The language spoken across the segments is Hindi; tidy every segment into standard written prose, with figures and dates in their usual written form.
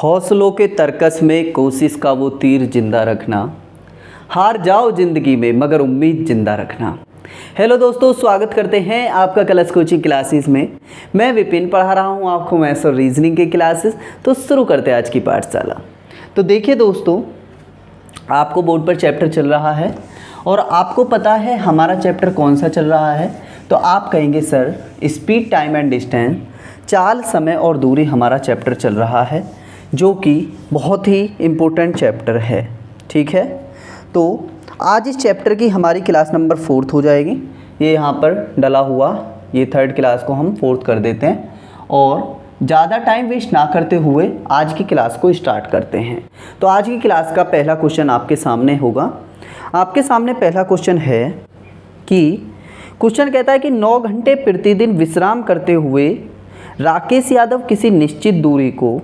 हौसलों के तरकस में कोशिश का वो तीर जिंदा रखना, हार जाओ ज़िंदगी में मगर उम्मीद जिंदा रखना। हेलो दोस्तों, स्वागत करते हैं आपका कलश कोचिंग क्लासेस में। मैं विपिन पढ़ा रहा हूं आपको मैथ्स और रीजनिंग के क्लासेस। तो शुरू करते हैं आज की पाठशाला। तो देखिए दोस्तों, आपको बोर्ड पर चैप्टर चल रहा है और आपको पता है हमारा चैप्टर कौन सा चल रहा है। तो आप कहेंगे sir speed, time and distance, चाल, समय और दूरी हमारा चैप्टर चल रहा है, जो कि बहुत ही इम्पोर्टेंट चैप्टर है। ठीक है, तो आज इस चैप्टर की हमारी क्लास नंबर 4 हो जाएगी। ये यहाँ पर डला हुआ, ये 3rd क्लास को हम 4th कर देते हैं और ज़्यादा टाइम वेस्ट ना करते हुए आज की क्लास को स्टार्ट करते हैं। तो आज की क्लास का पहला क्वेश्चन आपके सामने होगा। आपके सामने पहला क्वेश्चन है कि क्वेश्चन कहता है कि 9 घंटे प्रतिदिन विश्राम करते हुए राकेश यादव किसी निश्चित दूरी को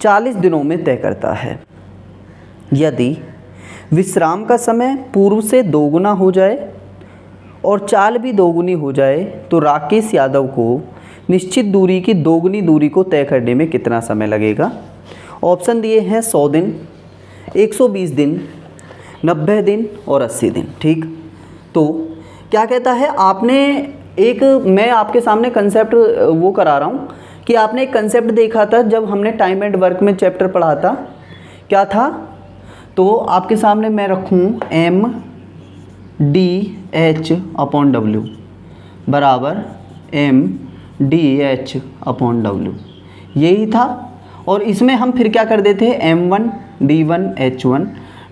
40 दिनों में तय करता है। यदि विश्राम का समय पूर्व से दोगुना हो जाए और चाल भी दोगुनी हो जाए तो राकेश यादव को निश्चित दूरी की दोगुनी दूरी को तय करने में कितना समय लगेगा। ऑप्शन दिए हैं 100 दिन, 120 दिन, 90 दिन और 80 दिन। ठीक, तो क्या कहता है, मैं आपके सामने कंसेप्ट वो करा रहा हूँ कि आपने एक कंसेप्ट देखा था जब हमने टाइम एंड वर्क में चैप्टर पढ़ा था। क्या था? तो आपके सामने मैं रखूँ MDH/W बराबर MDH/W, यही था। और इसमें हम फिर क्या कर देते हैं, M1 D1 H1,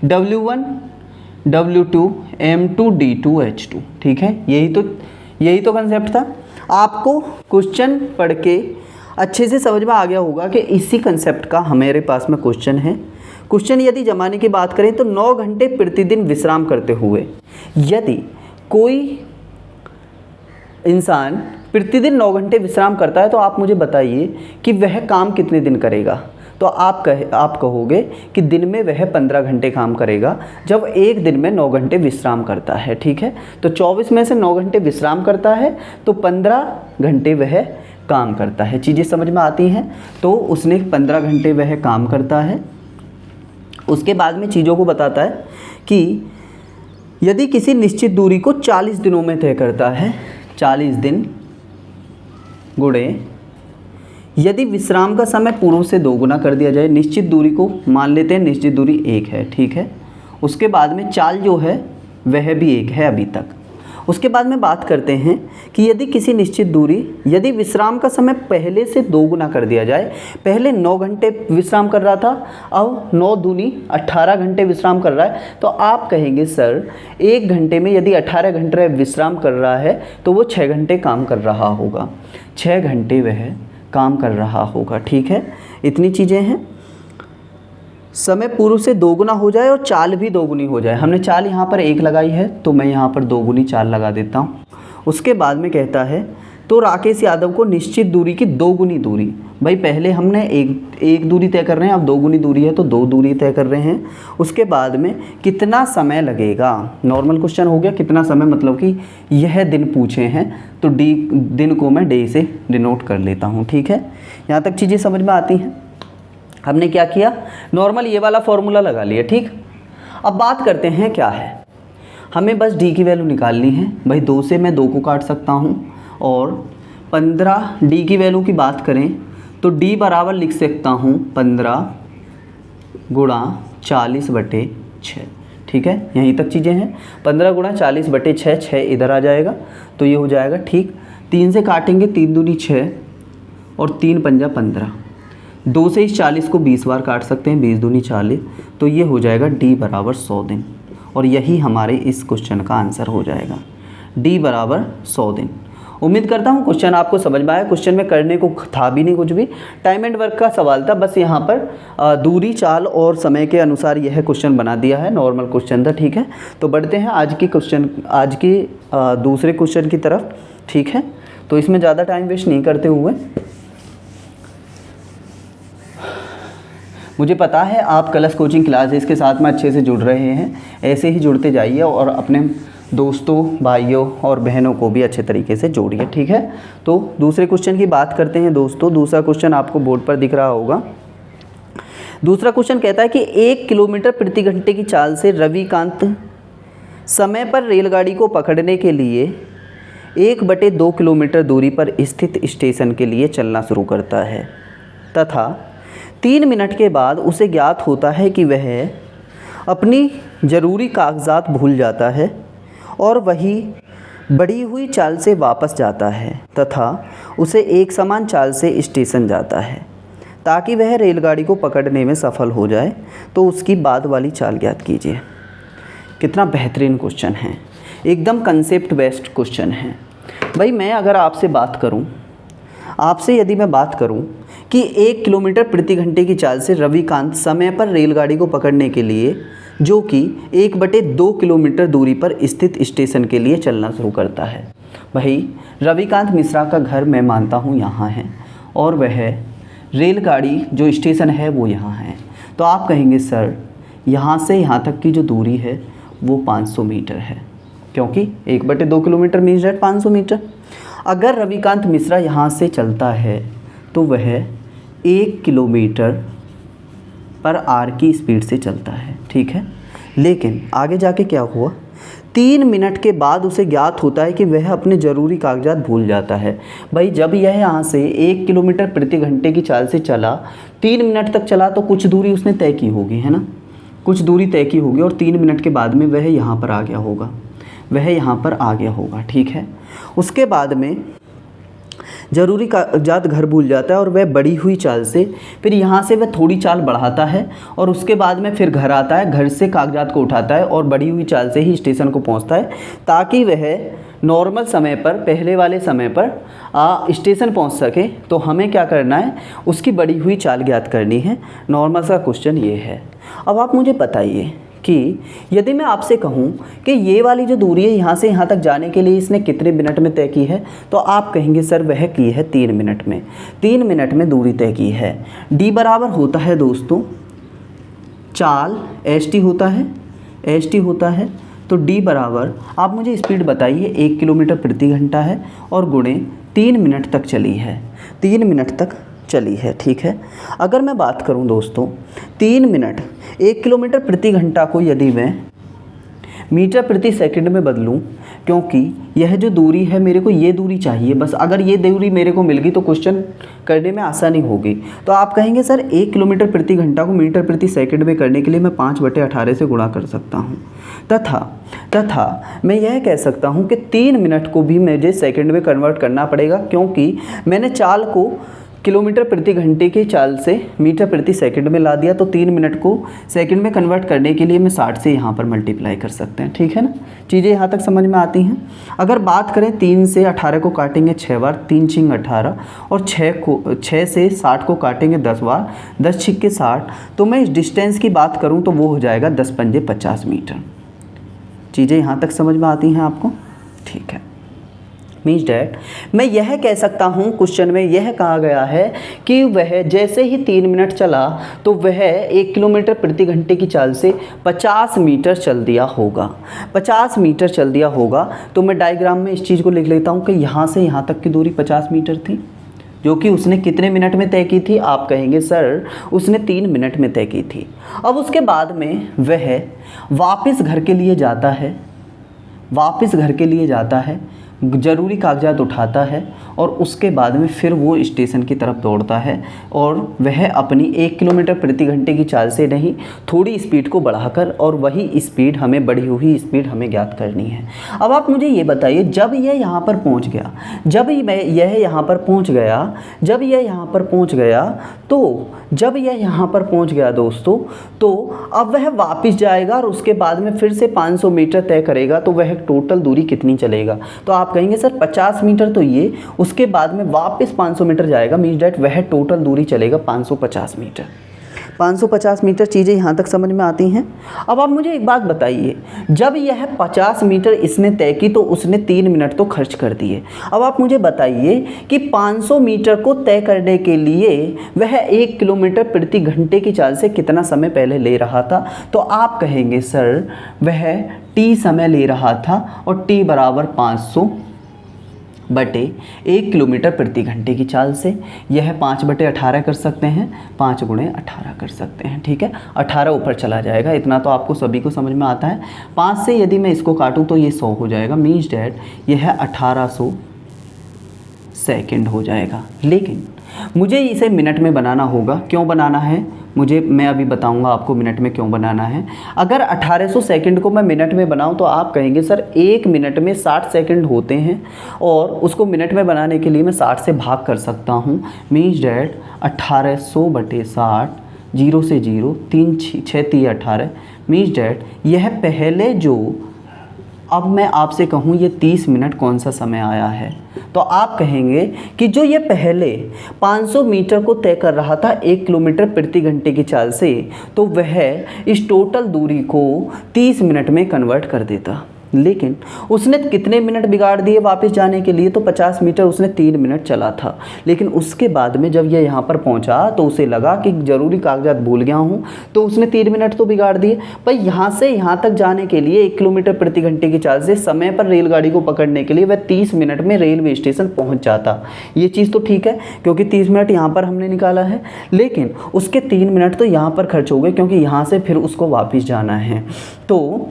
W1 W2 M2 D2 H2। ठीक है, यही तो कंसेप्ट था। आपको क्वेश्चन पढ़ के अच्छे से समझ में आ गया होगा कि इसी कंसेप्ट का हमारे पास में क्वेश्चन है। क्वेश्चन यदि जमाने की बात करें तो 9 घंटे प्रतिदिन विश्राम करते हुए यदि कोई इंसान प्रतिदिन 9 घंटे विश्राम करता है तो आप मुझे बताइए कि वह काम कितने दिन करेगा। तो आप कहोगे कि दिन में वह 15 घंटे काम करेगा जब एक दिन में 9 घंटे विश्राम करता है। ठीक है, तो 24 में से 9 घंटे विश्राम करता है तो 15 घंटे वह काम करता है। चीज़ें समझ में आती हैं। तो उसने 15 घंटे वह काम करता है। उसके बाद में चीज़ों को बताता है कि यदि किसी निश्चित दूरी को 40 दिनों में तय करता है, 40 दिन गुणे यदि विश्राम का समय पूर्व से दोगुना कर दिया जाए, निश्चित दूरी को मान लेते हैं, निश्चित दूरी 1 है। ठीक है, उसके बाद में चाल जो है वह भी 1 है अभी तक। उसके बाद में बात करते हैं कि यदि किसी निश्चित दूरी, यदि विश्राम का समय पहले से दोगुना कर दिया जाए, पहले 9 घंटे विश्राम कर रहा था, अब 9 दूनी 18 घंटे विश्राम कर रहा है। तो आप कहेंगे सर 1 घंटे में यदि 18 घंटे विश्राम कर रहा है तो वो 6 घंटे काम कर रहा होगा, 6 घंटे वह काम कर रहा होगा। ठीक है, इतनी चीज़ें हैं। समय पूर्व से दोगुना हो जाए और चाल भी दोगुनी हो जाए। हमने चाल यहाँ पर 1 लगाई है तो मैं यहाँ पर दोगुनी चाल लगा देता हूँ। उसके बाद में कहता है तो राकेश यादव को निश्चित दूरी की दोगुनी दूरी, भाई पहले हमने एक दूरी तय कर रहे हैं, अब दोगुनी दूरी है तो 2 दूरी तय कर रहे हैं। उसके बाद में कितना समय लगेगा, नॉर्मल क्वेश्चन हो गया। कितना समय मतलब कि यह दिन पूछे हैं तो दिन को मैं डे से डिनोट कर लेता हूँ। ठीक है, यहाँ तक चीज़ें समझ में आती हैं। हमने क्या किया, नॉर्मल ये वाला फॉर्मूला लगा लिया। ठीक, अब बात करते हैं क्या है, हमें बस डी की वैल्यू निकालनी है। भाई 2 से मैं 2 को काट सकता हूँ और 15 डी की वैल्यू की बात करें तो डी बराबर लिख सकता हूँ 15 गुणा 40/6। ठीक है, यहीं तक चीज़ें हैं। 15 गुणा 40/6, 6 इधर आ जाएगा तो ये हो जाएगा। ठीक, 3 से काटेंगे, 3 दूनी 6 और 3 पंजा 15। 2 से इस 40 को 20 बार काट सकते हैं, 20 दूनी 40, तो ये हो जाएगा डी बराबर 100 दिन। और यही हमारे इस क्वेश्चन का आंसर हो जाएगा, डी बराबर 100 दिन। उम्मीद करता हूँ क्वेश्चन आपको समझ में आया। क्वेश्चन में करने को था भी नहीं कुछ भी, टाइम एंड वर्क का सवाल था, बस यहाँ पर दूरी, चाल और समय के अनुसार यह क्वेश्चन बना दिया है। नॉर्मल क्वेश्चन था। ठीक है, तो बढ़ते हैं आज की दूसरे क्वेश्चन की तरफ। ठीक है, तो इसमें ज़्यादा टाइम वेस्ट नहीं करते हुए, मुझे पता है आप कलश कोचिंग क्लासेस के साथ में अच्छे से जुड़ रहे हैं, ऐसे ही जुड़ते जाइए और अपने दोस्तों, भाइयों और बहनों को भी अच्छे तरीके से जोड़िए। ठीक है, तो दूसरे क्वेश्चन की बात करते हैं दोस्तों। दूसरा क्वेश्चन आपको बोर्ड पर दिख रहा होगा दूसरा क्वेश्चन कहता है कि 1 किलोमीटर प्रति घंटे की चाल से रविकांत समय पर रेलगाड़ी को पकड़ने के लिए 1/2 किलोमीटर दूरी पर स्थित स्टेशन के लिए चलना शुरू करता है तथा 3 मिनट के बाद उसे ज्ञात होता है कि वह अपनी ज़रूरी कागजात भूल जाता है और वही बढ़ी हुई चाल से वापस जाता है तथा उसे एक समान चाल से स्टेशन जाता है ताकि वह रेलगाड़ी को पकड़ने में सफल हो जाए, तो उसकी बाद वाली चाल ज्ञात कीजिए। कितना बेहतरीन क्वेश्चन है, एकदम कंसेप्ट बेस्ड क्वेश्चन है। भाई मैं अगर आपसे बात करूं, आपसे यदि मैं बात करूं कि 1 किलोमीटर प्रति घंटे की चाल से रविकांत समय पर रेलगाड़ी को पकड़ने के लिए, जो कि 1/2 किलोमीटर दूरी पर स्थित स्टेशन के लिए चलना शुरू करता है। भाई रविकांत मिश्रा का घर मैं मानता हूँ यहाँ है और वह रेलगाड़ी जो स्टेशन है वो यहाँ है, तो आप कहेंगे सर यहाँ से यहाँ तक की जो दूरी है वो 500 मीटर है, क्योंकि 1/2 किलोमीटर मीन्स दैट 500 मीटर। अगर रविकांत मिश्रा यहाँ से चलता है तो वह 1 किलोमीटर पर आवर की स्पीड से चलता है, ठीक है। लेकिन आगे जाके क्या हुआ, 3 मिनट के बाद उसे ज्ञात होता है कि वह अपने ज़रूरी कागजात भूल जाता है। भाई जब यह यहाँ से 1 किलोमीटर प्रति घंटे की चाल से चला, 3 मिनट तक चला, तो कुछ दूरी उसने तय की होगी, है ना, कुछ दूरी तय की होगी और 3 मिनट के बाद में वह यहाँ पर आ गया होगा, वह यहाँ पर आ गया होगा, ठीक है। उसके बाद में ज़रूरी कागजात घर भूल जाता है और वह बढ़ी हुई चाल से, फिर यहाँ से वह थोड़ी चाल बढ़ाता है और उसके बाद में फिर घर आता है, घर से कागजात को उठाता है और बढ़ी हुई चाल से ही स्टेशन को पहुँचता है, ताकि वह नॉर्मल समय पर, पहले वाले समय पर स्टेशन पहुँच सके। तो हमें क्या करना है, उसकी बढ़ी हुई चाल ज्ञात करनी है। नॉर्मल सा क्वेश्चन ये है। अब आप मुझे बताइए कि यदि मैं आपसे कहूँ कि ये वाली जो दूरी है यहाँ से यहाँ तक जाने के लिए इसने कितने मिनट में तय की है, तो आप कहेंगे सर वह की है 3 मिनट में। 3 मिनट में दूरी तय की है। डी बराबर होता है दोस्तों चाल, एस टी होता है, एस टी होता है, तो डी बराबर, आप मुझे स्पीड बताइए, 1 किलोमीटर प्रति घंटा है और गुणे 3 मिनट तक चली है, 3 मिनट तक चली है, ठीक है। अगर मैं बात करूं दोस्तों 3 मिनट, 1 किलोमीटर प्रति घंटा को यदि मैं मीटर प्रति सेकंड में बदलूं, क्योंकि यह जो दूरी है मेरे को ये दूरी चाहिए बस, अगर ये दूरी मेरे को मिल गई तो क्वेश्चन करने में आसानी होगी। तो आप कहेंगे सर 1 किलोमीटर प्रति घंटा को मीटर प्रति सेकंड में करने के लिए मैं 5/18 से गुणा कर सकता हूँ, तथा मैं यह कह सकता हूँ कि 3 मिनट को भी मुझे सेकंड में कन्वर्ट करना पड़ेगा, क्योंकि मैंने चाल को किलोमीटर प्रति घंटे की चाल से मीटर प्रति सेकंड में ला दिया, तो 3 मिनट को सेकंड में कन्वर्ट करने के लिए मैं 60 से यहाँ पर मल्टीप्लाई कर सकते हैं, ठीक है ना। चीज़ें यहाँ तक समझ में आती हैं। अगर बात करें 3 से 18 को काटेंगे 6 बार, 3 छिंग 18, और 6 से 60 को काटेंगे 10 बार, 10 छिक्के 60, तो मैं इस डिस्टेंस की बात करूँ तो वो हो जाएगा 10 पंजे 50 मीटर। चीज़ें यहाँ तक समझ में आती हैं आपको, ठीक है। मीन्स डैट मैं यह कह सकता हूँ, क्वेश्चन में यह कहा गया है कि वह जैसे ही 3 मिनट चला तो वह 1 किलोमीटर प्रति घंटे की चाल से 50 मीटर चल दिया होगा, 50 मीटर चल दिया होगा। तो मैं डायग्राम में इस चीज़ को लिख लेता हूँ कि यहाँ से यहाँ तक की दूरी 50 मीटर थी, जो कि उसने कितने मिनट में तय की थी। आप कहेंगे सर उसने 3 मिनट में तय की थी। अब उसके बाद में वह वापस घर के लिए जाता है, वापस घर के लिए जाता है, ज़रूरी कागजात उठाता है और उसके बाद में फिर वो स्टेशन की तरफ दौड़ता है और वह अपनी 1 किलोमीटर प्रति घंटे की चाल से नहीं, थोड़ी स्पीड को बढ़ाकर, और वही स्पीड हमें, बढ़ी हुई स्पीड हमें ज्ञात करनी है। अब आप मुझे ये बताइए, जब यह यहाँ पर पहुँच गया, जब यह यहाँ पर पहुँच गया, जब यह यहाँ पर पहुँच गया, तो जब यह यहाँ पर पहुँच गया दोस्तों, तो अब वह वापस जाएगा और उसके बाद में फिर से 500 मीटर तय करेगा, तो वह टोटल दूरी कितनी चलेगा। तो आप कहेंगे सर 50 मीटर तो ये, उसके बाद में वापस 500 मीटर जाएगा, मीन्स डैट वह टोटल दूरी चलेगा 550 मीटर। 550 मीटर। चीज़ें यहाँ तक समझ में आती हैं। अब आप मुझे एक बात बताइए, जब यह 50 मीटर इसने तय की तो उसने 3 मिनट तो खर्च कर दिए। अब आप मुझे बताइए कि 500 मीटर को तय करने के लिए वह 1 किलोमीटर प्रति घंटे की चाल से कितना समय पहले ले रहा था। तो आप कहेंगे सर वह t समय ले रहा था और t बराबर 500 बटे 1 किलोमीटर प्रति घंटे की चाल से। यह 5/18 कर सकते हैं, 5 × 18 कर सकते हैं, ठीक है। 18 ऊपर चला जाएगा, इतना तो आपको सभी को समझ में आता है। 5 से यदि मैं इसको काटूं तो ये 100 हो जाएगा, मीन्स डैट यह 1800 सेकंड हो जाएगा। लेकिन मुझे इसे मिनट में बनाना होगा। क्यों बनाना है मैं अभी बताऊंगा आपको मिनट में क्यों बनाना है। अगर 1800 सेकंड को मैं मिनट में बनाऊं तो आप कहेंगे सर 1 मिनट में 60 सेकंड होते हैं और उसको मिनट में बनाने के लिए मैं 60 से भाग कर सकता हूं। मीन्स डैट 1800/60, 0 से 0, 3 6 3 18। मीन्स डैट यह पहले जो, अब मैं आपसे कहूँ ये 30 मिनट कौन सा समय आया है, तो आप कहेंगे कि जो ये पहले 500 मीटर को तय कर रहा था 1 किलोमीटर प्रति घंटे की चाल से, तो वह इस टोटल दूरी को 30 मिनट में कन्वर्ट कर देता। लेकिन उसने कितने मिनट बिगाड़ दिए वापस जाने के लिए, तो 50 मीटर उसने 3 मिनट चला था। लेकिन उसके बाद में जब ये यहाँ पर पहुँचा तो उसे लगा कि ज़रूरी कागजात भूल गया हूँ, तो उसने 3 मिनट तो बिगाड़ दिए। पर यहाँ से यहाँ तक जाने के लिए 1 किलोमीटर प्रति घंटे की चाल से समय पर रेलगाड़ी को पकड़ने के लिए वह 30 मिनट में रेलवे स्टेशन पहुँच जाता। ये चीज़ तो ठीक है क्योंकि 30 मिनट यहाँ पर हमने निकाला है, लेकिन उसके 3 मिनट तो यहाँ पर खर्च हो गए क्योंकि यहाँ से फिर उसको वापस जाना है। तो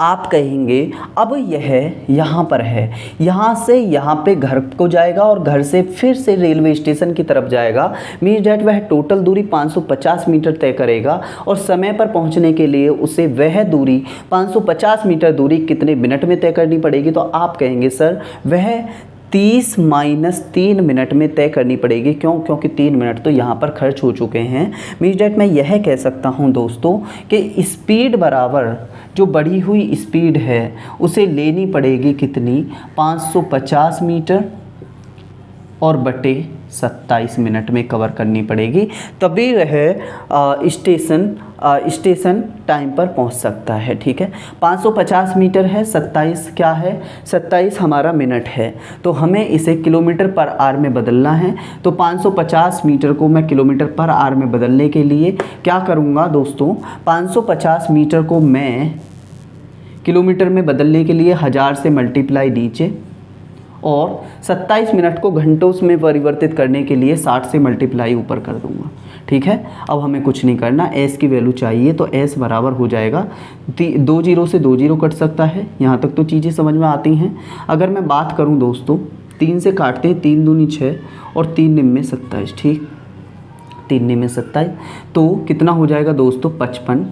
आप कहेंगे अब यह यहाँ पर है, यहाँ से यहाँ पे घर को जाएगा और घर से फिर से रेलवे स्टेशन की तरफ जाएगा। मीन्स डैट वह टोटल दूरी 550 मीटर तय करेगा और समय पर पहुँचने के लिए उसे वह दूरी 550 मीटर दूरी कितने मिनट में तय करनी पड़ेगी, तो आप कहेंगे सर वह 30 - 3 मिनट में तय करनी पड़ेगी। क्यों? क्योंकि 3 मिनट तो यहाँ पर खर्च हो चुके हैं। मीन्स डैट मैं यह कह सकता हूँ दोस्तों कि स्पीड बराबर जो बढ़ी हुई स्पीड है उसे लेनी पड़ेगी कितनी, 550 मीटर और बटे 27 मिनट में कवर करनी पड़ेगी, तभी वह स्टेशन टाइम पर पहुंच सकता है, ठीक है। 550 मीटर है, 27 क्या है, 27 हमारा मिनट है, तो हमें इसे किलोमीटर पर आवर में बदलना है। तो 550 मीटर को मैं किलोमीटर पर आवर में बदलने के लिए क्या करूँगा दोस्तों, 550 मीटर को मैं किलोमीटर में बदलने के लिए 1000 से मल्टीप्लाई नीचे और 27 मिनट को घंटों में परिवर्तित करने के लिए 60 से मल्टीप्लाई ऊपर कर दूंगा, ठीक है। अब हमें कुछ नहीं करना, s की वैल्यू चाहिए तो s बराबर हो जाएगा 2 0 से 2 0 कट सकता है। यहाँ तक तो चीज़ें समझ में आती हैं। अगर मैं बात करूँ दोस्तों 3 से काटते हैं, 3 दूनी 6 और 3 निम्न 27, ठीक, 3 निम्न 27, तो कितना हो जाएगा दोस्तों 55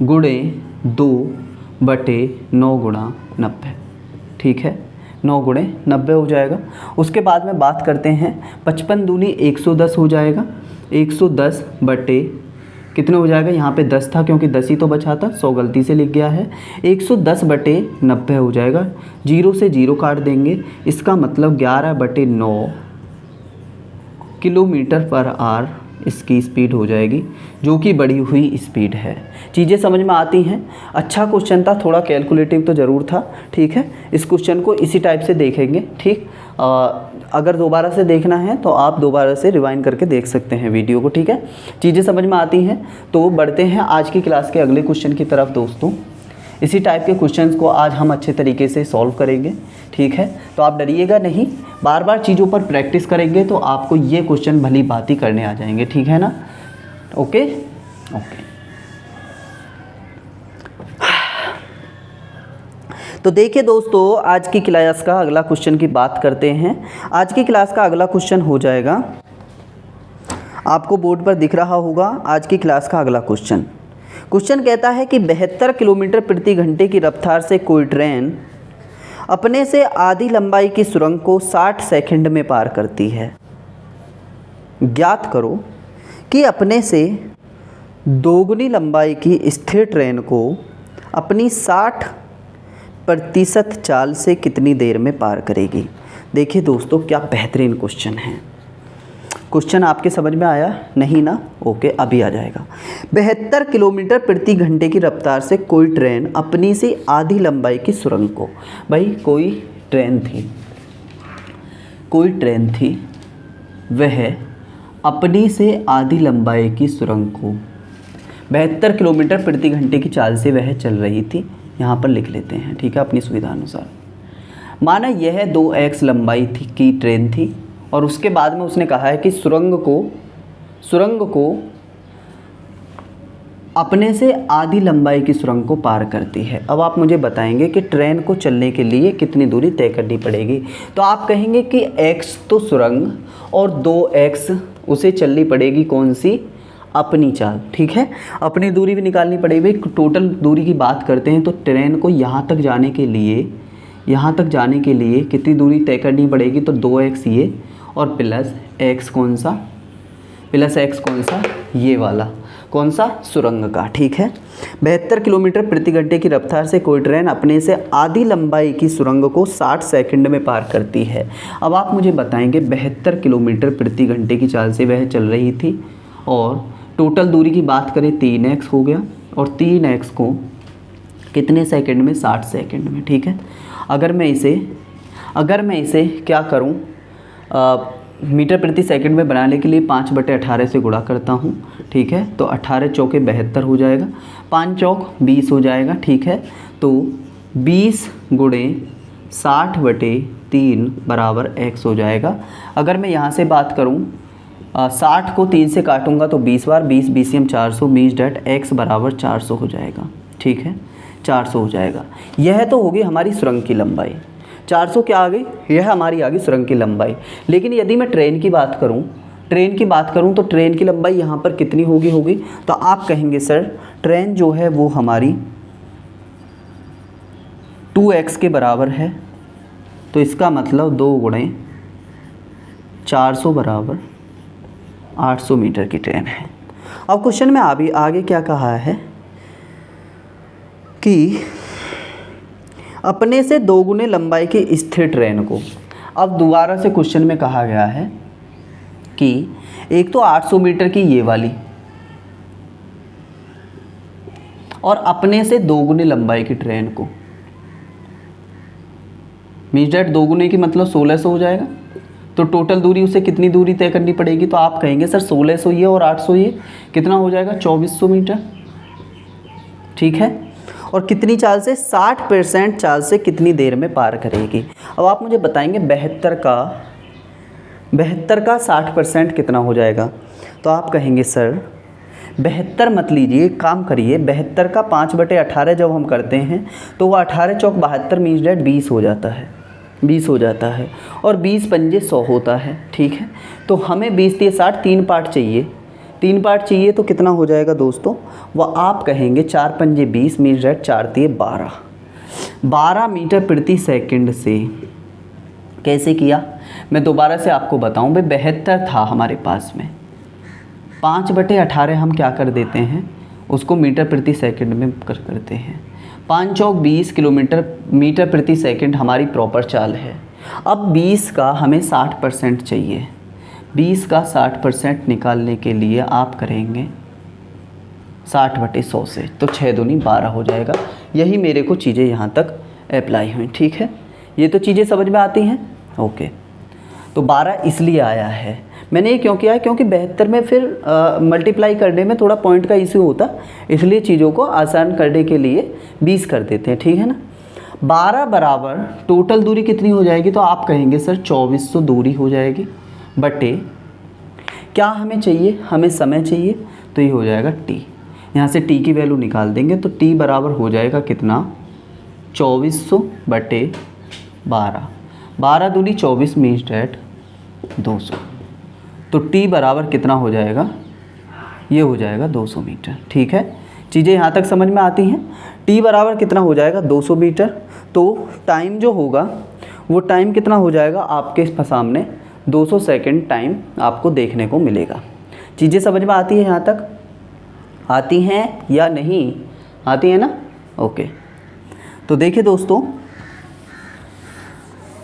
× 2/9 × 90, ठीक है, 9 × 90 हो जाएगा। उसके बाद में बात करते हैं 55 दूनी 110 हो जाएगा, 110 बटे कितने हो जाएगा, यहाँ पे 10 था क्योंकि 10 ही तो बचा था, 100 गलती से लिख गया है, 110/90 हो जाएगा। 0 से 0 काट देंगे, इसका मतलब 11/9 किलोमीटर पर आवर इसकी स्पीड हो जाएगी, जो कि बढ़ी हुई स्पीड है। चीज़ें समझ में आती हैं। अच्छा क्वेश्चन था, थोड़ा कैलकुलेटिव तो ज़रूर था, ठीक है। इस क्वेश्चन को इसी टाइप से देखेंगे, ठीक। अगर दोबारा से देखना है तो आप दोबारा से रिवाइंड करके देख सकते हैं वीडियो को, ठीक है। चीज़ें समझ में आती हैं तो बढ़ते हैं आज की क्लास के अगले क्वेश्चन की तरफ दोस्तों। इसी टाइप के क्वेश्चंस को आज हम अच्छे तरीके से सॉल्व करेंगे, ठीक है। तो आप डरिएगा नहीं, बार बार चीज़ों पर प्रैक्टिस करेंगे तो आपको ये क्वेश्चन भली बात ही करने आ जाएंगे, ठीक है ना। Okay okay. तो देखिए दोस्तों, आज की क्लास का अगला क्वेश्चन की बात करते हैं। आज की क्लास का अगला क्वेश्चन हो जाएगा, आपको बोर्ड पर दिख रहा होगा आज की क्लास का अगला क्वेश्चन। क्वेश्चन कहता है कि 72 किलोमीटर प्रति घंटे की रफ्तार से कोई ट्रेन अपने से आधी लंबाई की सुरंग को 60 सेकंड में पार करती है। ज्ञात करो कि अपने से दोगुनी लंबाई की स्थिर ट्रेन को अपनी 60% चाल से कितनी देर में पार करेगी। देखिए दोस्तों, क्या बेहतरीन क्वेश्चन है। क्वेश्चन आपके समझ में आया नहीं ना? ओके, अभी आ जाएगा। 72 किलोमीटर प्रति घंटे की रफ्तार से कोई ट्रेन अपनी से आधी लंबाई की सुरंग को, भाई कोई ट्रेन थी, वह अपनी से आधी लंबाई की सुरंग को 72 किलोमीटर प्रति घंटे की चाल से वह चल रही थी। यहाँ पर लिख लेते हैं, ठीक है, अपनी सुविधा अनुसार। माना यह 2x लंबाई की ट्रेन थी और उसके बाद में उसने कहा है कि सुरंग को अपने से आधी लंबाई की सुरंग को पार करती है। अब आप मुझे बताएंगे कि ट्रेन को चलने के लिए कितनी दूरी तय करनी पड़ेगी। तो आप कहेंगे कि x तो सुरंग और 2x उसे चलनी पड़ेगी कौन सी, अपनी चाल। ठीक है, अपनी दूरी भी निकालनी पड़ेगी। टोटल दूरी की बात करते हैं तो ट्रेन को यहाँ तक जाने के लिए कितनी दूरी तय करनी पड़ेगी, तो 2x ये और प्लस x कौन सा, ये वाला कौन सा, सुरंग का। ठीक है, 72 किलोमीटर प्रति घंटे की रफ्तार से कोई ट्रेन अपने से आधी लंबाई की सुरंग को 60 सेकंड में पार करती है। अब आप मुझे बताएंगे 72 किलोमीटर प्रति घंटे की चाल से वह चल रही थी और टोटल दूरी की बात करें 3x हो गया और 3x को कितने सेकंड में, 60 सेकंड में। ठीक है, अगर मैं इसे क्या करूं, मीटर प्रति सेकंड में बनाने के लिए 5/18 से गुणा करता हूं। ठीक है, तो 18 चौके 72 हो जाएगा, 5 चौक 20 हो जाएगा। ठीक है, तो 20 गुणे 60/3 बराबर x हो जाएगा। अगर मैं यहाँ से बात करूँ 60 को 3 से काटूंगा तो 20 बार 20 BCM 400 मीन्स डेट x बराबर 400 हो जाएगा। ठीक है, 400 हो जाएगा। यह तो होगी हमारी सुरंग की लंबाई। 400 क्या आ गई, यह हमारी आ गई सुरंग की लंबाई। लेकिन यदि मैं ट्रेन की बात करूं तो ट्रेन की लंबाई यहाँ पर कितनी होगी, तो आप कहेंगे सर ट्रेन जो है वो हमारी 2x के बराबर है, तो इसका मतलब 2 गुणे 400 बराबर 800 मीटर की ट्रेन है। अब क्वेश्चन में आगे क्या कहा है कि अपने से 2 गुने लंबाई की स्थिर ट्रेन को, अब दोबारा से क्वेश्चन में कहा गया है कि एक तो 800 मीटर की ये वाली और अपने से 2 गुने लंबाई की ट्रेन को, मीन्स डेट 2 गुने की मतलब 1600 हो जाएगा। तो टोटल दूरी उसे कितनी दूरी तय करनी पड़ेगी, तो आप कहेंगे सर 1600 ये और 800 ये कितना हो जाएगा, 2400 मीटर। ठीक है, और कितनी चाल से, 60% चाल से कितनी देर में पार करेगी। अब आप मुझे बताएंगे 72 का 60% कितना हो जाएगा, तो आप कहेंगे सर 72 मत लीजिए, काम करिए 72 का 5/18 जब हम करते हैं तो वह 18 चौक 72 मीन्स डेट 20 हो जाता है और 20 पंजे 100 होता है। ठीक है, तो हमें 20 दिए 60, 3 पार्ट चाहिए तो कितना हो जाएगा दोस्तों, वह आप कहेंगे 4 पंजे 20 मीन्स डेट 4 दिए 12 मीटर प्रति सेकंड से कैसे किया, मैं दोबारा से आपको बताऊं। भाई 72 था हमारे पास में, 5/18 हम क्या कर देते हैं, उसको मीटर प्रति सेकंड में करते हैं। 5 चौक 20 मीटर प्रति सेकंड हमारी प्रॉपर चाल है। अब 20 का हमें 60% चाहिए, 20 का 60% निकालने के लिए आप करेंगे 60/100 से, तो 6 दूनी 12 हो जाएगा। यही मेरे को चीज़ें यहाँ तक अप्लाई हुई। ठीक है, ये तो चीज़ें समझ में आती हैं। ओके, तो 12 इसलिए आया है, मैंने ये क्यों किया है, क्योंकि 72 में फिर मल्टीप्लाई करने में थोड़ा पॉइंट का इशू होता, इसलिए चीज़ों को आसान करने के लिए 20 कर देते हैं। ठीक है ना, 12 बराबर टोटल दूरी कितनी हो जाएगी, तो आप कहेंगे सर 2400 दूरी हो जाएगी बटे क्या हमें चाहिए, हमें समय चाहिए, तो ये हो जाएगा t। यहाँ से t की वैल्यू निकाल देंगे तो t बराबर हो जाएगा कितना, 2400 बटे 12 दूनी 24 मीन्स डेट 200, तो t बराबर कितना हो जाएगा, ये हो जाएगा 200 मीटर। ठीक है, चीज़ें यहाँ तक समझ में आती हैं। t बराबर कितना हो जाएगा, 200 मीटर। तो टाइम जो होगा वो टाइम कितना हो जाएगा, आपके सामने 200 सेकंड टाइम आपको देखने को मिलेगा। चीज़ें समझ में आती है, यहाँ तक आती हैं या नहीं आती है ना। ओके, तो देखिए दोस्तों,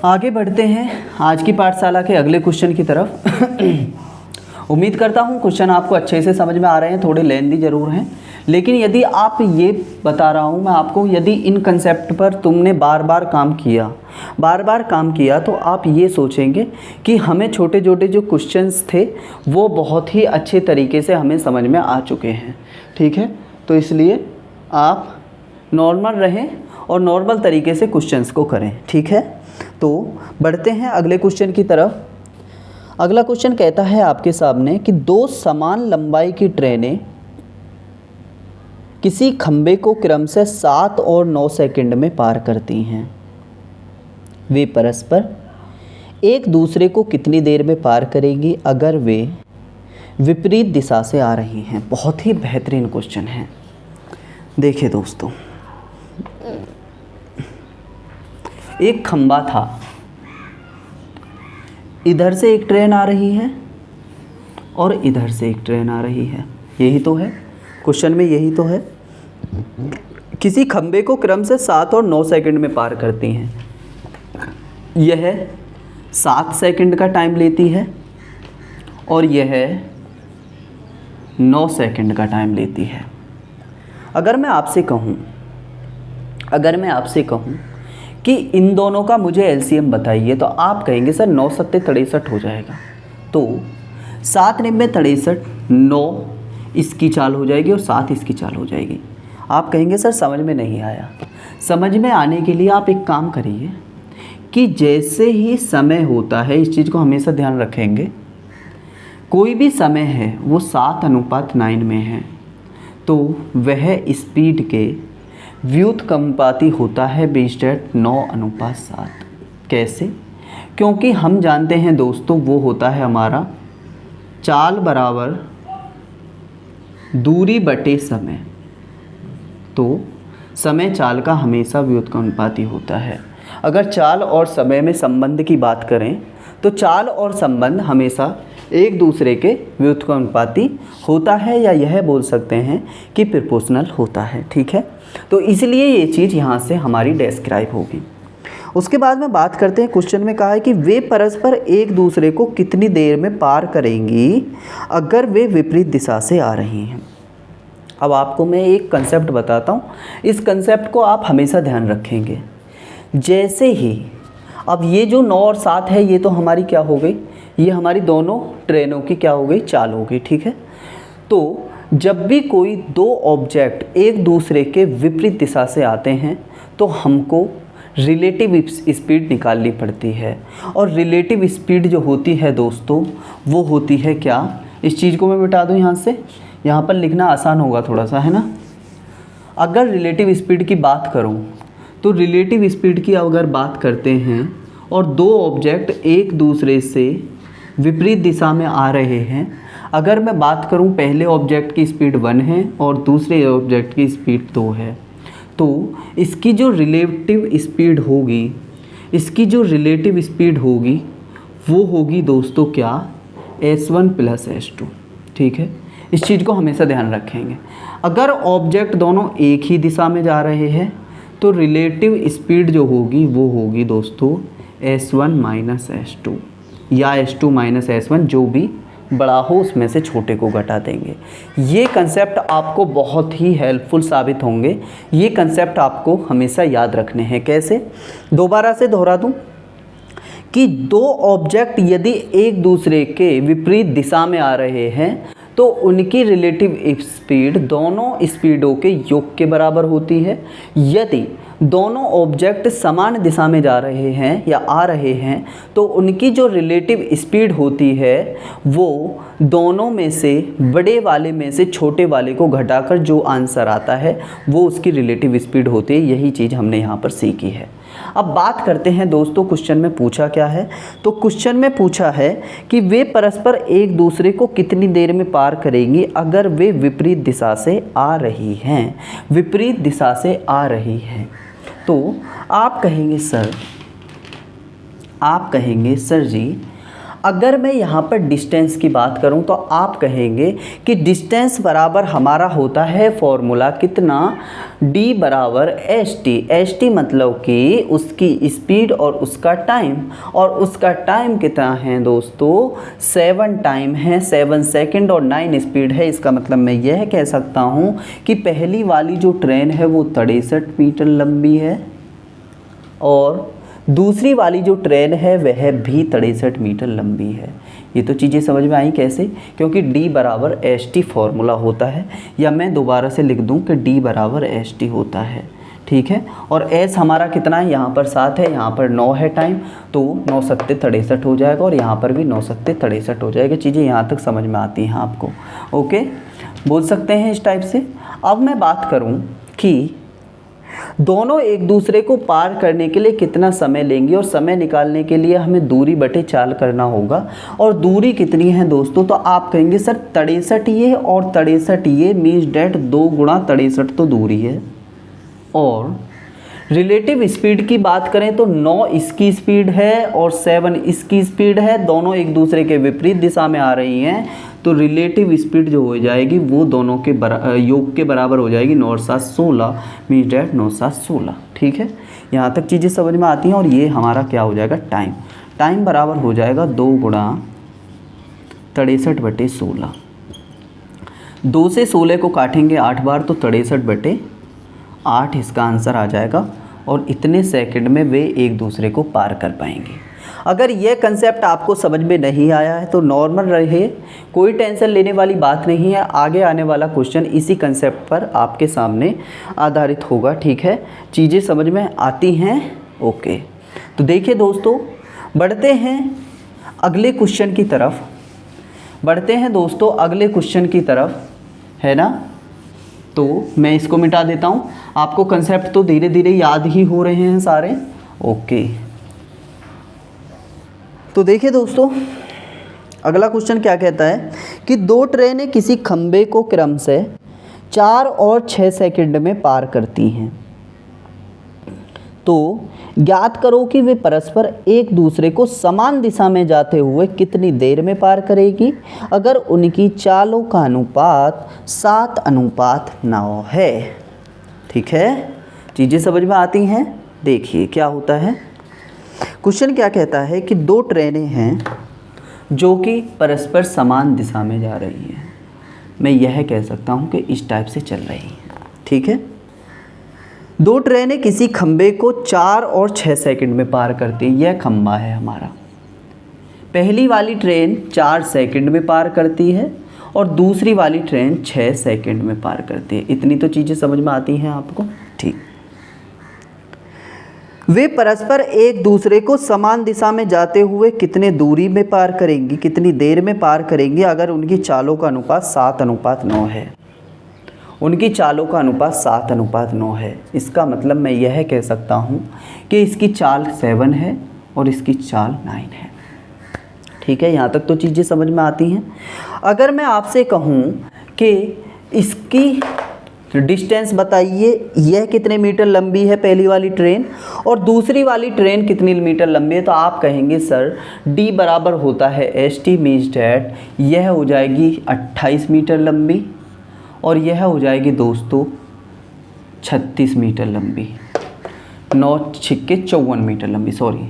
आगे बढ़ते हैं आज की पाठशाला के अगले क्वेश्चन की तरफ। उम्मीद करता हूँ क्वेश्चन आपको अच्छे से समझ में आ रहे हैं, थोड़े लेंदी ज़रूर हैं, लेकिन यदि आप ये बता रहा हूँ मैं आपको, यदि इन कंसेप्ट पर तुमने बार बार काम किया तो आप ये सोचेंगे कि हमें छोटे छोटे जो क्वेश्चंस थे वो बहुत ही अच्छे तरीके से हमें समझ में आ चुके हैं। ठीक है, तो इसलिए आप नॉर्मल रहें और नॉर्मल तरीके से क्वेश्चंस को करें। ठीक है, तो बढ़ते हैं अगले क्वेश्चन की तरफ। अगला क्वेश्चन कहता है आपके सामने कि दो समान लंबाई की ट्रेनें किसी खंबे को क्रमशः 7 और 9 सेकंड में पार करती हैं। वे परस्पर एक दूसरे को कितनी देर में पार करेंगी अगर वे विपरीत दिशा से आ रही हैं। बहुत ही बेहतरीन क्वेश्चन है। देखिए दोस्तों, एक खंबा था, इधर से एक ट्रेन आ रही है और इधर से एक ट्रेन आ रही है। यही तो है क्वेश्चन में, यही तो है। किसी खंबे को क्रम से 7 और 9 सेकंड में पार करती हैं। यह 7 सेकंड का टाइम लेती है और यह 9 सेकंड का टाइम लेती है। अगर मैं आपसे कहूँ कि इन दोनों का मुझे एलसीएम बताइए, तो आप कहेंगे सर 9 सत्ते 63 हो जाएगा। तो 7 निम्बे 63, 9 इसकी चाल हो जाएगी और 7 इसकी चाल हो जाएगी। आप कहेंगे सर समझ में नहीं आया। समझ में आने के लिए आप एक काम करिए कि जैसे ही समय होता है, इस चीज़ को हमेशा ध्यान रखेंगे, कोई भी समय है वो 7:9 में है, तो वह स्पीड के व्युत्क्रमानुपाती होता है बेस्ड एट 9:7। कैसे? क्योंकि हम जानते हैं दोस्तों, वो होता है हमारा चाल बराबर दूरी बटे समय। तो समय चाल का हमेशा व्युत्क्रमानुपाती होता है। अगर चाल और समय में संबंध की बात करें तो चाल और संबंध हमेशा एक दूसरे के व्युत्क्रमानुपाती होता है, या यह बोल सकते हैं कि प्रोपोर्शनल होता है। ठीक है, तो इसलिए ये चीज़ यहाँ से हमारी डिस्क्राइब होगी। उसके बाद में बात करते हैं, क्वेश्चन में कहा है कि वे परस्पर एक दूसरे को कितनी देर में पार करेंगी अगर वे विपरीत दिशा से आ रही हैं। अब आपको मैं एक कंसेप्ट बताता हूँ, इस कंसेप्ट को आप हमेशा ध्यान रखेंगे। जैसे ही अब ये जो 9 और 7 है, ये तो हमारी क्या हो गई, ये हमारी दोनों ट्रेनों की क्या हो गई, चाल हो गई। ठीक है, तो जब भी कोई दो ऑब्जेक्ट एक दूसरे के विपरीत दिशा से आते हैं तो हमको रिलेटिव स्पीड निकालनी पड़ती है। और रिलेटिव स्पीड जो होती है दोस्तों, वो होती है क्या, इस चीज़ को मैं मिटा दूँ यहाँ से, यहाँ पर लिखना आसान होगा थोड़ा सा, है ना। अगर रिलेटिव स्पीड की बात करूँ तो रिलेटिव स्पीड की अगर बात करते हैं और दो ऑब्जेक्ट एक दूसरे से विपरीत दिशा में आ रहे हैं, अगर मैं बात करूं पहले ऑब्जेक्ट की स्पीड 1 है और दूसरे ऑब्जेक्ट की स्पीड 2 है, तो इसकी जो रिलेटिव स्पीड होगी वो होगी दोस्तों क्या, s1 + s2। ठीक है, इस चीज़ को हमेशा ध्यान रखेंगे। अगर ऑब्जेक्ट दोनों एक ही दिशा में जा रहे हैं तो रिलेटिव स्पीड जो होगी वो होगी दोस्तों s1 - s2 या s2 - s1, जो भी बड़ा हो उसमें से छोटे को घटा देंगे। ये कंसेप्ट आपको बहुत ही हेल्पफुल साबित होंगे। ये कंसेप्ट आपको हमेशा याद रखने हैं। कैसे? दोबारा से दोहरा दूं कि दो ऑब्जेक्ट यदि एक दूसरे के विपरीत दिशा में आ रहे हैं तो उनकी रिलेटिव स्पीड दोनों स्पीडों के योग के बराबर होती है। यदि दोनों ऑब्जेक्ट समान दिशा में जा रहे हैं या आ रहे हैं तो उनकी जो रिलेटिव स्पीड होती है वो दोनों में से बड़े वाले में से छोटे वाले को घटाकर जो आंसर आता है वो उसकी रिलेटिव स्पीड होती है। यही चीज़ हमने यहाँ पर सीखी है। अब बात करते हैं दोस्तों, क्वेश्चन में पूछा क्या है, तो क्वेश्चन में पूछा है कि वे परस्पर एक दूसरे को कितनी देर में पार करेंगी अगर वे विपरीत दिशा से आ रही हैं। विपरीत दिशा से आ रही हैं तो आप कहेंगे सर जी, अगर मैं यहाँ पर डिस्टेंस की बात करूँ तो आप कहेंगे कि डिस्टेंस बराबर हमारा होता है फॉर्मूला कितना, d बराबर st मतलब कि उसकी स्पीड और उसका टाइम, और उसका टाइम कितना है दोस्तों, 7 टाइम है, 7 सेकंड और 9 स्पीड है। इसका मतलब मैं यह कह सकता हूँ कि पहली वाली जो ट्रेन है वो 63 मीटर लंबी है और दूसरी वाली जो ट्रेन है वह भी 63 मीटर लंबी है। ये तो चीज़ें समझ में आई कैसे, क्योंकि d बराबर st फॉर्मूला होता है, या मैं दोबारा से लिख दूं कि d बराबर st होता है। ठीक है। और एस हमारा कितना है, यहाँ पर 7 है, यहाँ पर 9 है टाइम, तो 9 सत्ते 63 हो जाएगा, और यहाँ पर भी 9 सत्ते 63 हो जाएगा। चीज़ें यहाँ तक समझ में आती हैं आपको, ओके, बोल सकते हैं इस टाइप से। अब मैं बात करूँ कि दोनों एक दूसरे को पार करने के लिए कितना समय लेंगे, और समय निकालने के लिए हमें दूरी बटे चाल करना होगा। और दूरी कितनी है दोस्तों, तो आप कहेंगे सर 63 ये और 63 ये, मीन्स डेट 2 गुणा 63 तो दूरी है। और रिलेटिव स्पीड की बात करें तो 9 इसकी स्पीड है और 7 इसकी स्पीड है, दोनों एक दूसरे के विपरीत दिशा में आ रही हैं, तो रिलेटिव स्पीड जो हो जाएगी वो दोनों के योग के बराबर हो जाएगी। 9 और 7 16, मीन्स डेट 9 7 16, ठीक है। यहाँ तक चीज़ें समझ में आती हैं। और ये हमारा क्या हो जाएगा, टाइम बराबर हो जाएगा 2 गुणा 63 बटे 16। 2 से 16 को काटेंगे 8 बार तो 63 बटे 8 इसका आंसर आ जाएगा। और इतने सेकंड में वे एक दूसरे को पार कर पाएंगे। अगर यह कंसेप्ट आपको समझ में नहीं आया है तो नॉर्मल रहे, कोई टेंशन लेने वाली बात नहीं है। आगे आने वाला क्वेश्चन इसी कंसेप्ट पर आपके सामने आधारित होगा, ठीक है। चीज़ें समझ में आती हैं, ओके। तो देखिए दोस्तों, बढ़ते हैं अगले क्वेश्चन की तरफ, अगले क्वेश्चन की तरफ, है ना। तो मैं इसको मिटा देता हूँ, आपको कंसेप्ट तो धीरे धीरे याद ही हो रहे हैं सारे, ओके। तो देखिए दोस्तों, अगला क्वेश्चन क्या कहता है कि 2 ट्रेनें किसी खंबे को क्रम से 4 और 6 सेकंड में पार करती हैं, तो ज्ञात करो कि वे परस्पर एक दूसरे को समान दिशा में जाते हुए कितनी देर में पार करेगी, अगर उनकी चालों का अनुपात 7:9 है, ठीक है। चीज़ें समझ में आती हैं। देखिए क्या होता है, क्वेश्चन क्या कहता है कि 2 ट्रेनें हैं जो कि परस्पर समान दिशा में जा रही हैं। मैं यह कह सकता हूं कि इस टाइप से चल रही हैं, ठीक है। 2 ट्रेनें किसी खंबे को 4 और 6 सेकंड में पार करती हैं। यह खंबा है हमारा। पहली वाली ट्रेन 4 सेकंड में पार करती है और दूसरी वाली ट्रेन 6 सेकंड में पार करती है। इतनी तो चीज़ें समझ में आती हैं आपको, ठीक। वे परस्पर एक दूसरे को समान दिशा में जाते हुए कितने दूरी में पार करेंगी, कितनी देर में पार करेंगी, अगर उनकी चालों का अनुपात 7:9 है। उनकी चालों का अनुपात 7:9 है। इसका मतलब मैं यह कह सकता हूँ कि इसकी चाल 7 है और इसकी चाल 9 है, ठीक है। यहाँ तक तो चीज़ें समझ में आती हैं। अगर मैं आपसे कहूँ कि इसकी डिस्टेंस बताइए, यह कितने मीटर लंबी है पहली वाली ट्रेन और दूसरी वाली ट्रेन कितनी मीटर लंबी है, तो आप कहेंगे सर D बराबर होता है ST, मीन्स डैट यह हो जाएगी 28 मीटर लंबी और यह हो जाएगी दोस्तों 36 मीटर लंबी, 9 छिक्के 54 मीटर लंबी, सॉरी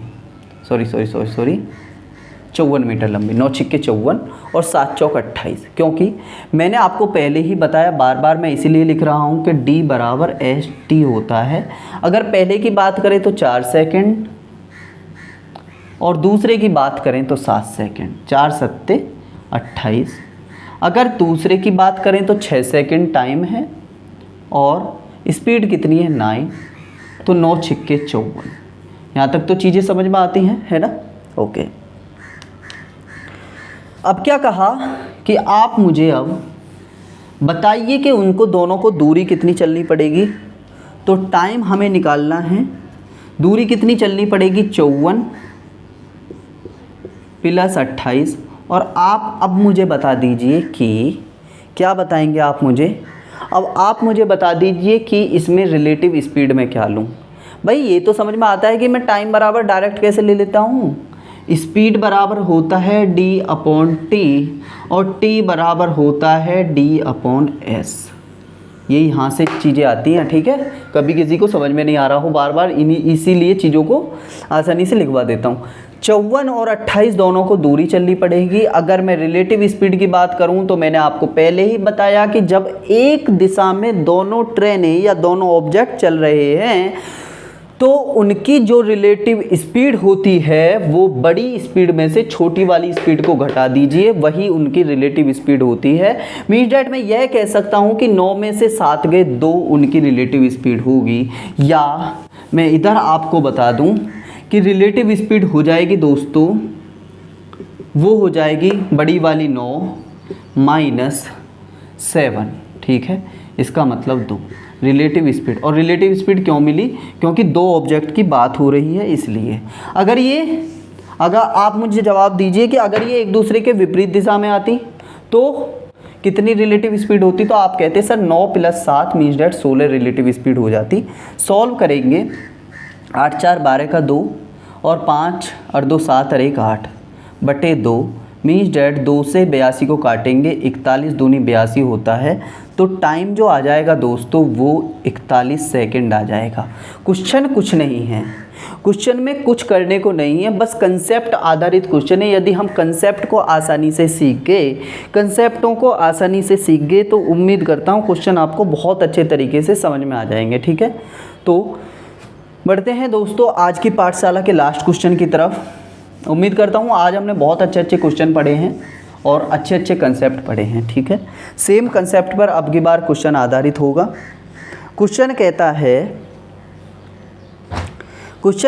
54 मीटर लंबी, 9 छिक्के 54 और 7 चौक 28। क्योंकि मैंने आपको पहले ही बताया, बार बार मैं इसीलिए लिख रहा हूँ कि D बराबर ST होता है। अगर पहले की बात करें तो 4 सेकंड और दूसरे की बात करें तो 7 सेकंड, 4 सत्ते 28। अगर दूसरे की बात करें तो 6 सेकंड टाइम है और स्पीड कितनी है 9, तो 9 छिक्के 54। यहाँ तक तो चीज़ें समझ में आती हैं, है ना, ओके। अब क्या कहा कि आप मुझे अब बताइए कि उनको दोनों को दूरी कितनी चलनी पड़ेगी। तो टाइम हमें निकालना है, दूरी कितनी चलनी पड़ेगी 54 + 28। और आप अब मुझे बता दीजिए कि क्या बताएंगे आप मुझे, अब आप मुझे बता दीजिए कि इसमें रिलेटिव स्पीड में क्या लूँ। भाई ये तो समझ में आता है कि मैं टाइम बराबर डायरेक्ट कैसे ले लेता हूँ, स्पीड बराबर होता है D/T और T बराबर होता है D/S। ये यहाँ से चीज़ें आती हैं, ठीक है। कभी किसी को समझ में नहीं आ रहा हो बार बार, इसीलिए चीज़ों को आसानी से लिखवा देता हूँ। 54 और 28 दोनों को दूरी चलनी पड़ेगी। अगर मैं रिलेटिव स्पीड की बात करूँ तो मैंने आपको पहले ही बताया कि जब एक दिशा में दोनों ट्रेनें या दोनों ऑब्जेक्ट चल रहे हैं तो उनकी जो रिलेटिव स्पीड होती है वो बड़ी स्पीड में से छोटी वाली स्पीड को घटा दीजिए, वही उनकी रिलेटिव स्पीड होती है। मीन्स डैट मैं यह कह सकता हूँ कि 9 में से 7 गए 2 उनकी रिलेटिव स्पीड होगी। या मैं इधर आपको बता दूँ कि रिलेटिव स्पीड हो जाएगी दोस्तों, वो हो जाएगी बड़ी वाली 9 - 7, ठीक है। इसका मतलब 2 रिलेटिव स्पीड। और रिलेटिव स्पीड क्यों मिली? क्योंकि 2 ऑब्जेक्ट की बात हो रही है इसलिए। अगर आप मुझे जवाब दीजिए कि अगर ये एक दूसरे के विपरीत दिशा में आती तो कितनी रिलेटिव स्पीड होती? तो आप कहते sir 9 + 7 means that 16 relative speed हो जाती। सॉल्व करेंगे, 8 - 4 = 12 का 2 और 5 और 2 7 और 1 8 बटे 2 मीन्स डैट 2 से 82 को काटेंगे, 41 दूनी 82 होता है। तो टाइम जो आ जाएगा दोस्तों वो 41 सेकंड आ जाएगा। क्वेश्चन कुछ नहीं है, क्वेश्चन में कुछ करने को नहीं है, बस कंसेप्ट आधारित क्वेश्चन है। यदि हम कंसेप्ट को आसानी से सीख गए, कंसेप्टों को आसानी से सीख गए तो उम्मीद करता हूँ क्वेश्चन आपको बहुत अच्छे तरीके से समझ में आ जाएंगे, ठीक है। तो बढ़ते हैं दोस्तों आज की पाठशाला के लास्ट क्वेश्चन की तरफ। उम्मीद करता हूँ आज हमने बहुत अच्छे अच्छे क्वेश्चन पढ़े हैं और अच्छे अच्छे कंसेप्ट पढ़े हैं, ठीक है। सेम कंसेप्ट पर अब की बार क्वेश्चन आधारित होगा। क्वेश्चन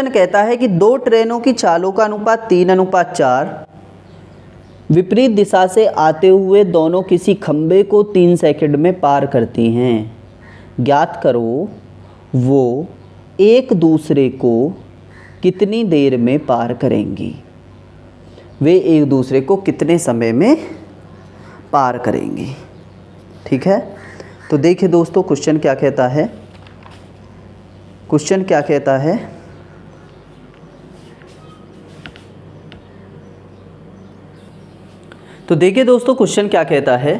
कहता है कि 2 ट्रेनों की चालों का अनुपात 3:4 विपरीत दिशा से आते हुए दोनों किसी खंबे को 3 सेकंड में पार करती हैं। ज्ञात करो वो एक दूसरे को कितनी देर में पार करेंगी। वे एक दूसरे को कितने समय में पार करेंगी, ठीक है। तो देखिए दोस्तों क्वेश्चन क्या कहता है। क्वेश्चन क्या कहता है, तो देखिए दोस्तों क्वेश्चन क्या कहता है।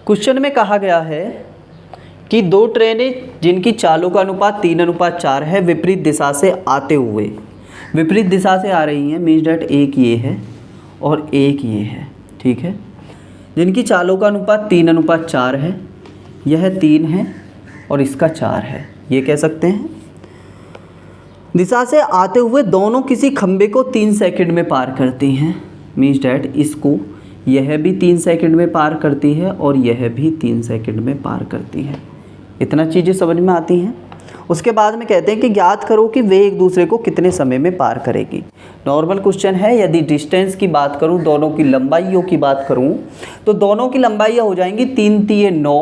क्वेश्चन में कहा गया है कि 2 ट्रेनें जिनकी चालों का अनुपात 3:4 है विपरीत दिशा से आते हुए, विपरीत दिशा से आ रही हैं मीन्स डैट एक ये है और एक ये है, ठीक है। जिनकी चालों का अनुपात 3:4 है, यह 3 है और इसका 4 है, ये कह सकते हैं। दिशा से आते हुए दोनों किसी खंबे को 3 सेकंड में पार करती हैं मीन्स डैट इसको यह भी 3 सेकंड में पार करती है और यह भी 3 सेकंड में पार करती है। इतना चीज़ें समझ में आती हैं। उसके बाद में कहते हैं कि ज्ञात करो कि वे एक दूसरे को कितने समय में पार करेगी। नॉर्मल क्वेश्चन है। यदि डिस्टेंस की बात करूं, दोनों की लंबाइयों की बात करूं, तो दोनों की लंबाइयाँ हो जाएंगी 3 तिये 9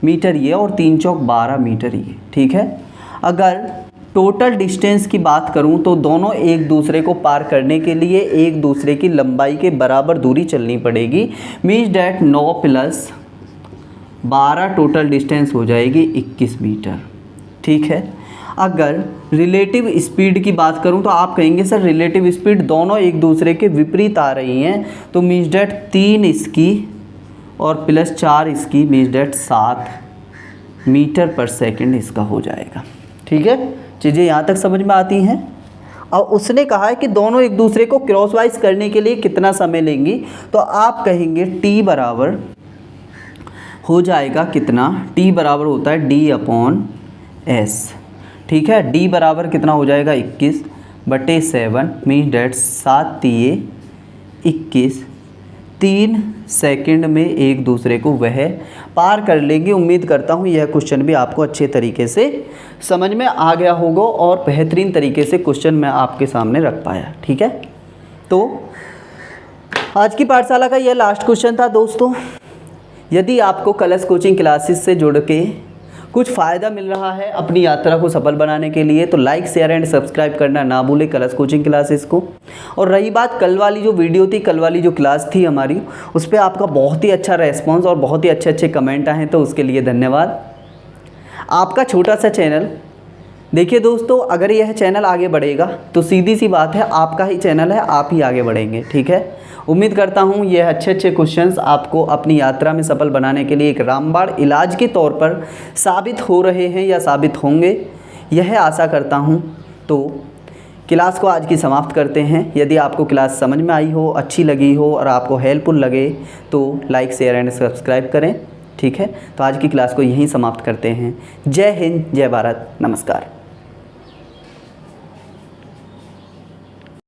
मीटर ये और 3 चौक 12 मीटर ये, ठीक है। अगर टोटल डिस्टेंस की बात करूं तो दोनों एक दूसरे को पार करने के लिए एक दूसरे की लंबाई के बराबर दूरी चलनी पड़ेगी मीन्स डैट 9 + 12 टोटल डिस्टेंस हो जाएगी 21 मीटर, ठीक है। अगर रिलेटिव स्पीड की बात करूं तो आप कहेंगे सर रिलेटिव स्पीड दोनों एक दूसरे के विपरीत आ रही हैं, तो मीन्स डैट 3 इसकी और +4 इसकी मीन्स डैट 7 मीटर/सेकंड इसका हो जाएगा, ठीक है। चीज़ें यहाँ तक समझ में आती हैं। और उसने कहा है कि दोनों एक दूसरे को क्रॉसवाइज करने के लिए कितना समय लेंगी, तो आप कहेंगे T बराबर हो जाएगा कितना, T बराबर होता है D/S, ठीक है। D बराबर कितना हो जाएगा 21/7 मीन्स डैट 7 तिये 21, 3 सेकंड में एक दूसरे को वह पार कर लेंगे। उम्मीद करता हूँ यह क्वेश्चन भी आपको अच्छे तरीके से समझ में आ गया होगा और बेहतरीन तरीके से क्वेश्चन मैं आपके सामने रख पाया, ठीक है। तो आज की पाठशाला का यह लास्ट क्वेश्चन था दोस्तों। यदि आपको कलश कोचिंग क्लासेस से जुड़ के कुछ फ़ायदा मिल रहा है अपनी यात्रा को सफल बनाने के लिए, तो लाइक शेयर एंड सब्सक्राइब करना ना भूलें कलश कोचिंग क्लासेस को। और रही बात कल वाली जो वीडियो थी, कल वाली जो क्लास थी हमारी, उस पर आपका बहुत ही अच्छा रेस्पॉन्स और बहुत ही अच्छे अच्छे कमेंट आए हैं, तो उसके लिए धन्यवाद। आपका छोटा सा चैनल, देखिए दोस्तों अगर यह चैनल आगे बढ़ेगा तो सीधी सी बात है आपका ही चैनल है, आप ही आगे बढ़ेंगे, ठीक है। उम्मीद करता हूँ यह अच्छे अच्छे क्वेश्चंस आपको अपनी यात्रा में सफल बनाने के लिए एक रामबाण इलाज के तौर पर साबित हो रहे हैं या साबित होंगे, यह आशा करता हूँ। तो क्लास को आज की समाप्त करते हैं। यदि आपको क्लास समझ में आई हो, अच्छी लगी हो और आपको हेल्पफुल लगे तो लाइक शेयर एंड सब्सक्राइब करें, ठीक है। तो आज की क्लास को यहीं समाप्त करते हैं। जय हिंद, जय भारत, नमस्कार।